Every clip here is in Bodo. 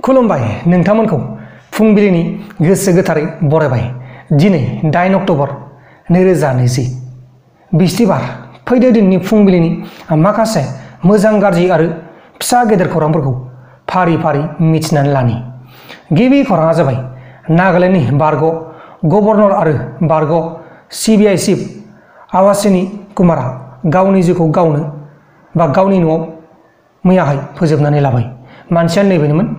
खुलुमबाय नोंथांमोनखौ फुंबिलिनि गोसो गोथारै बरायबाय। दिनै 8 अक्ट'बर 2020 बिस्थिबार फैदो दिननि फुंबिलिनि माखासे मोजां गाज्रि आरो फिसा गेदेर खौरांफोरखौ फारि फारि मिथिनानै लानि। गिबि खौराङा जाबाय नागालेन्डनि बारग' गभर्नर आरो बारग' सिबिआइ चिफ अश्विनी कुमारा गावनि जिउखौ गावनि न'आव मैयाहाय फोजोबनानै लाबाय। मानसिया नैबेनोमोन,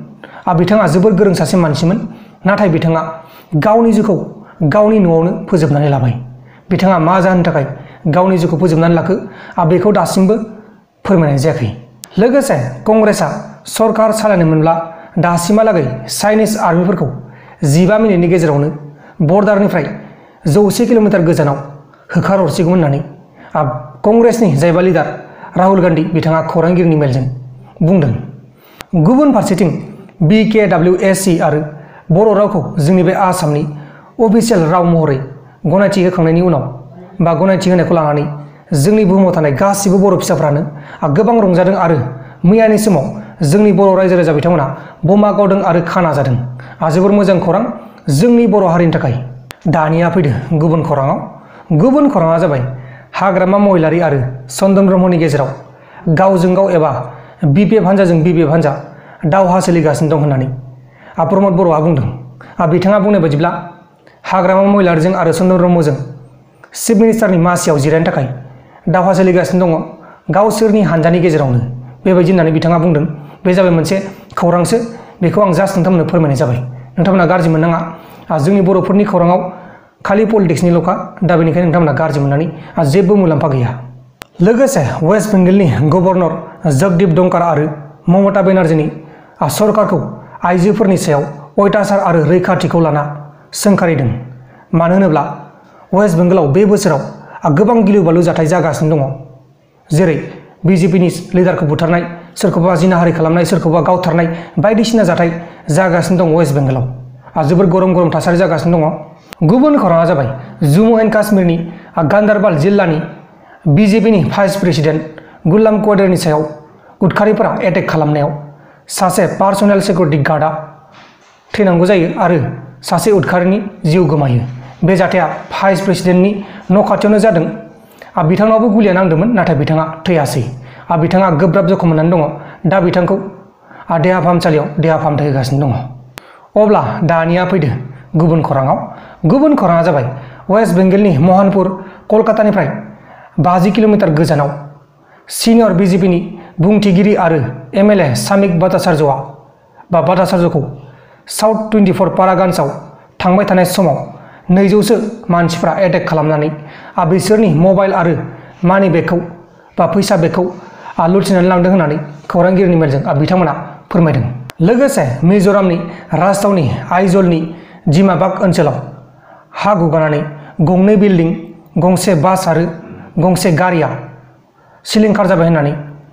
बिथाङा जोबोर गोरों सासे मानसिमोन, नाथाय बिथाङा गावनि जिउखौ गावनि न'आवनो फोजोबनानै लाबाय। बिथाङा मा जाहोननि थाखाय गावनि जिउखौ फोजोबनानै लाखो बेखौ दासिमबो फोरमायनाय जायाखै। लोगोसे कंग्रेसआ सरकार सालायनोमोनब्ला दासिमहालागै चाइनिज आर्मिफोरखौ 15 मिनिटनि गेजेरावनो बर्डारनिफ्राय 100 किल'मिटार गोजानाव होखारहरसिगौमोन होननानै कंग्रेसनि जायबा लिडार राहुल गान्धी बिथाङा खौरांगिरिनि मेलजों बुंदों। गुबुन फारसेथिं BKWSC आरो बर' रावखौ जोंनि बे आसामनि अफिसियेल राव महरै गनायथि होखांनायनि उनाव गनायथि होनायखौ लानानै जोंनि बुहुमाव थानाय गासिबो बर' फिसाफ्रानो गोबां रंजादों आरो मैयानि समाव जोंनि बर' रायजो राजा बिथांमोना बमा गावदों आरो खाना जादों। जोबोर मोजां खौरां जोंनि बर' हारिनि थाखाय। दानिया फैदो गुबुन खौराङाव। गुबुन खौराङा जाबाय हाग्रामा महिलारि आरो चन्दन ब्रह्मनि गेजेराव गावजों गाव एबा BPF हान्जाजों BPF हान्जा दावहा सोलिगासिनो दं होननानै प्रमद बर'आ बुंदों। बिथाङा बुंनाय बायदिब्ला हाग्रामा महिलारिजों आरो चन्दन ब्रह्मजों चिफ मिनिस्टारनि मासियाव जिरायनो थाखाय दावहा सोलिगासिनो दङ गावसोरनि हान्जानि गेजेरावनो, बेबायदि होननानै बिथाङा बुंदों। बे जाबाय मोनसे खौरांसो, बेखौ आं जास्ट नोंथांमोननो फोरमायनाय जाबाय। नोंथांमोना गाज्रि मोननाङा, जोंनि बर'फोरनि खौराङाव खालि पलिटिक्सनिल'खा, दा बेनिखायनो नोंथांमोना गाज्रि मोननानै जेबो मुलाम्फा गैया। लोगोसे वेस्ट बेंगलनि गभर्नर जगदीप धनखड़ आरो ममता बेनार्जीनि सरकारखौ आइजोफोरनि सायाव अयथासार आरो रैखाथिखौ लाना सोंखारिदों। मानो होनोब्ला वेस्ट बेंगलाव बे बोसोराव गोबां गिलु बालु जाथाय जागासिनो दङ, जेरै BJPनि लिडारखौ बुथारनाय, सोरखौबा जिनाहारि खालामनाय, सोरखौबा गावथारनाय, बायदिसिना जाथाय जागासिनो दं वेस्ट बेंगलाव। जोबोर गरम गरम थासारि जागासिनो दङ। गुबुन खौराङा जाबाय जम्मु एन्ड काश्मीरनि गान्दारबाल जिल्लानि BJPनि भाइस प्रेसिडेन्ट गुलाम कवाद्रीनि सायाव उदखारिफोरा एटेक खालामनायाव सासे पार्सनेल सिकिउरिटि गार्डआ थैनांगौ जायो आरो सासे उदखारिनि जिउ गोमायो। बे जाथाया भाइस प्रेसिडेन्टनि न' खाथियावनो जादों। बिथांनावबो गुलिया नांदोंमोन, नाथाय बिथाङा थैयासै। बिथाङा गोब्राब जखम मोननानै दङ। दा बिथांखौ देहा फाहामसालियाव देहा फाहामथाय होगासिनो दङ। अब्ला दानिया फैदो गुबुन खौराङाव। गुबुन खौराङा जाबाय वेस्ट बेंगलनि महनपुर कलकातानिफ्राय 50 किल'मिटार गोजानाव सिनियर BJPनि बुंथिगिरि आरो MLA सामिक भट्टाचार्यखौ साउथ 24 पारागान्सआव थांबाय थानाय समाव 200सो मानसिफ्रा एटेक खालामनानै बिसोरनि मबाइल आरो मानि बेगखौ फैसा बेगखौ लुथिनानै लांदों होननानै खौरांगिरिनि मेलजों बिथांमोना फोरमायदों। लोगोसे मिज'रामनि राजथावनि आइजलनि दिमाबाग ओनसोलाव हा गुगानानै 2 बिल्डिं, गंसे बास आरो गंसे गारिया सिलिंखार जाबाय होननानै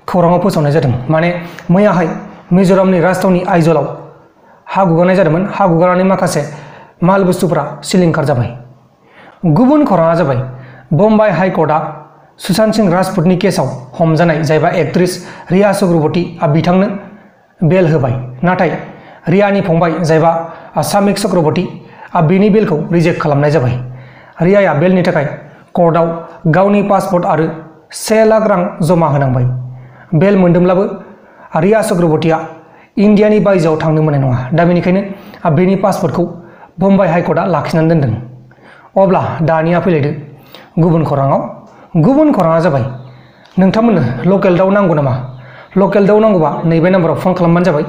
खौराङाव फोसावनाय जादों। माने मैयाहाय मिज'रामनि राजथावनि आइजलाव हा गुगानाय जादोंमोन। हा गुगानानै माखासे माल बुस्थुफोरा सिलिंखार जाबाय। गुबुन खौराङा जाबाय बम्बाइ हाइकर्टआ सुशांत सिंह राजपुतनि केसआव हमजानाय जायबा एक्ट्रेस रिया चक्रवर्ती बिथांनो बेल होबाय। नाथाय रियानि फंबाय जायबा सामिक चक्रवर्ती बिनि बेलखौ रिजेक्ट खालामनाय जाबाय। रियाया बेलनि थाखाय कर्टआव गावनि पासपर्ट आरो 1 लाख रां जमा होनांबाय। बेल मोनदोंब्लाबो रिया चक्रवर्तीया इन्डियानि बायजोआव थांनो मोननाय नङा। दा बेनिखायनो बेनि पासपर्टखौ बम्बाइ हाइकर्टआ लाखिनानै दोनदों। अब्ला दानिया फैलायदो गुबुन खौराङाव। गुबुन खौराङा जाबाय नोंथांमोननो लकेल दाउ नांगौ नामा? लकेल दाउ नांगौबा नैबे नाम्बाराव फन खालामबानो जाबाय।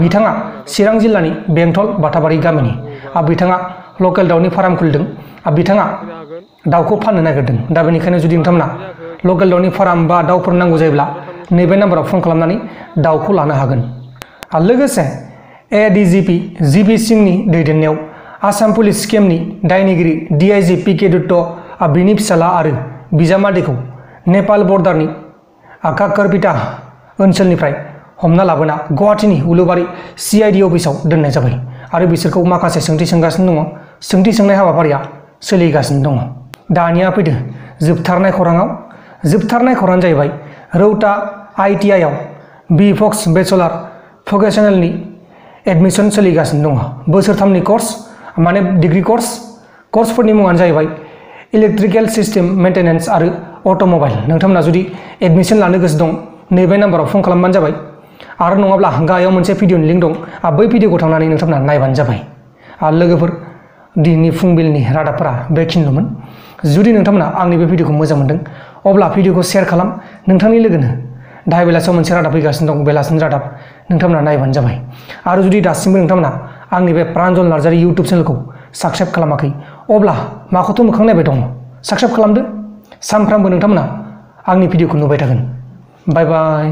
बिथाङा चिरां जिल्लानि बेंटल बाटाबारि गामिनि। बिथाङा लकेल दाउनि फार्म खुलिदों। बिथाङा दाउखौ फाननो नागिरदों। दा बेनिखायनो जुदि नोंथांमोना लकेल दाउनि फार्म बा दाउफोर नांगौ जायोब्ला नैबे नाम्बाराव फन खालामनानै दाउखौ लानो हागोन। लोगोसे ADGP GP सिंहनि दैदेननायाव आसाम पुलिस स्केमनि दायनिगिरि DIG PK दत्त बिनि फिसाला आरो बिजामादैखौ नेपाल बर्डारनि काकरबिटा ओनसोलनिफ्राय हमना लाबोना गुवाहाटीनि उलुबारि CID अफिसाव दोननाय जाबाय आरो बिसोरखौ माखासे सोंथि सोंगासिनो दङ। सोंथि सोंनाय हाबाफारिया सोलिगासिनो दङ। दानिया फैदो जोबथारनाय खौराङाव। जोबथारनाय खौराङानो जाहैबाय रौता ITI आव BVox बेचलर भकेसनेलनि एडमिशन सोलिगासिनो दङ बोसोरथामनि कर्स माने डिग्री कर्सफोरनि मुङानो जाहैबाय इलेक्ट्रिकेल सिस्टेम मेंटेनेंस आरो अट'मबाइल नोंथांमोना जुदि एडमिशन लानो गोसो दं नैबे नाम्बाराव फन खालामबानो जाबाय आरो नङाब्ला गाहायाव मोनसे भिडिअनि लिंक दं बै भिडिअखौ थांनानै नोंथांमोना नायबानो जाबाय आरो लोगोफोर दिनैनि फुंबिलिनि रादाबफोरा बेखिनिल'मोन जुदि नोंथांमोना आंनि बे भिडिअखौ मोजां मोनदों अब्ला भिडिअखौ शेयार खालाम नोंथांनि लोगोनो दाहाय बेलासियाव मोनसे रादाब फैगासिनो दं बेलासिनि रादाब नोंथांमोना नायबानो जाबाय आरो जुदि दासिमबो नोंथांमोना आंनि बे प्रान्जल नार्जारि इउटुब चेनेलखौ साबस्क्राइब खालामाखै अब्ला माखौथ' मोखां नायबाय दङ साबस्क्राइब खालामदो सानफ्रामबो नोंथांमोना आंनि भिडिअखौ नुबाय थागोन बाय बाय